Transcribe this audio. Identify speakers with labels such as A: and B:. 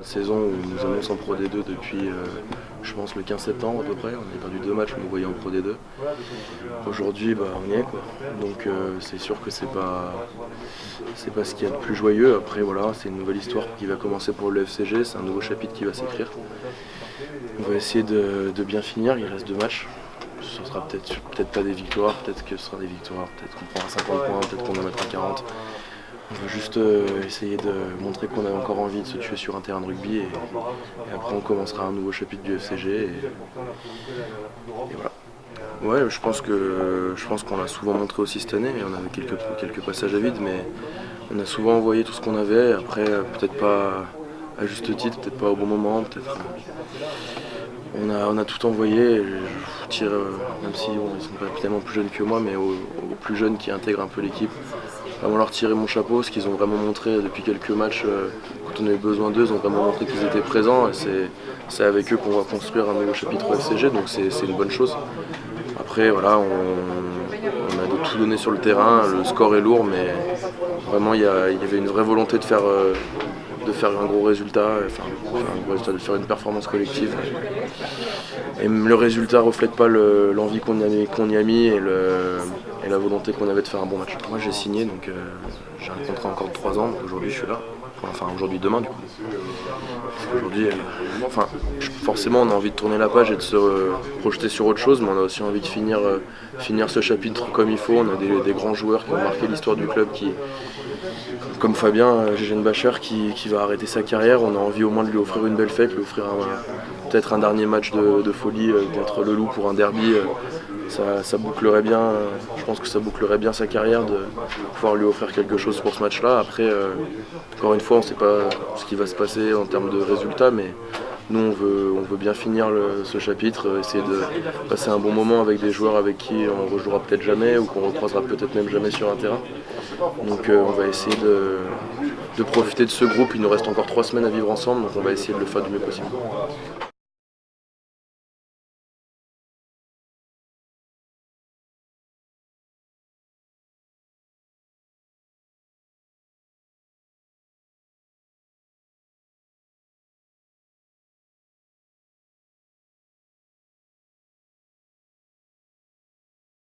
A: saison où nous annoncent en Pro D2 depuis, je pense, le 15 septembre à peu près. On a perdu 2 matchs, on nous voyait en Pro D2. Aujourd'hui, on y est, quoi. Donc c'est sûr que c'est pas ce qu'il y a de plus joyeux. Après, voilà, c'est une nouvelle histoire qui va commencer pour le FCG, c'est un nouveau chapitre qui va s'écrire. On va essayer de bien finir, il reste 2 matchs. Ce sera peut-être pas des victoires, peut-être que ce sera des victoires, peut-être qu'on prendra 50 points, peut-être qu'on en mettra 40. On va juste essayer de montrer qu'on a encore envie de se tuer sur un terrain de rugby et après on commencera un nouveau chapitre du FCG et voilà. Ouais, je pense qu'on l'a souvent montré aussi cette année. On avait quelques passages à vide, mais on a souvent envoyé tout ce qu'on avait. Après, peut-être pas à juste titre, peut-être pas au bon moment, peut-être. On a tout envoyé. Je tire, même si ils sont pas tellement plus jeunes que moi, mais aux plus jeunes qui intègrent un peu l'équipe, vraiment leur tirer mon chapeau, ce qu'ils ont vraiment montré depuis quelques matchs. Quand on a eu besoin d'eux, ils ont vraiment montré qu'ils étaient présents. Et c'est avec eux qu'on va construire un nouveau chapitre au FCG, donc c'est une bonne chose. Après, voilà, on a de tout donné sur le terrain. Le score est lourd, mais vraiment, il y avait une vraie volonté de faire un gros résultat, de faire une performance collective. Et le résultat ne reflète pas l'envie qu'on y a mis et la volonté qu'on avait de faire un bon match. Moi j'ai signé, donc j'ai un contrat encore de 3 ans, donc aujourd'hui je suis là. Enfin aujourd'hui, demain du coup. Aujourd'hui, forcément on a envie de tourner la page et de se projeter sur autre chose, mais on a aussi envie de finir ce chapitre comme il faut. On a des grands joueurs qui ont marqué l'histoire du club, comme Fabien Gegenbacher qui va arrêter sa carrière. On a envie au moins de lui offrir une belle fête, lui offrir peut-être un dernier match de folie contre le Loup pour un derby. Ça bouclerait bien, je pense que ça bouclerait bien sa carrière de pouvoir lui offrir quelque chose pour ce match-là. Après, encore une fois, on ne sait pas ce qui va se passer en termes de résultats, mais nous on veut bien finir ce chapitre, essayer de passer un bon moment avec des joueurs avec qui on ne rejouera peut-être jamais ou qu'on recroisera peut-être même jamais sur un terrain. Donc on va essayer de profiter de ce groupe. Il nous reste encore 3 semaines à vivre ensemble, donc on va essayer de le faire du mieux possible.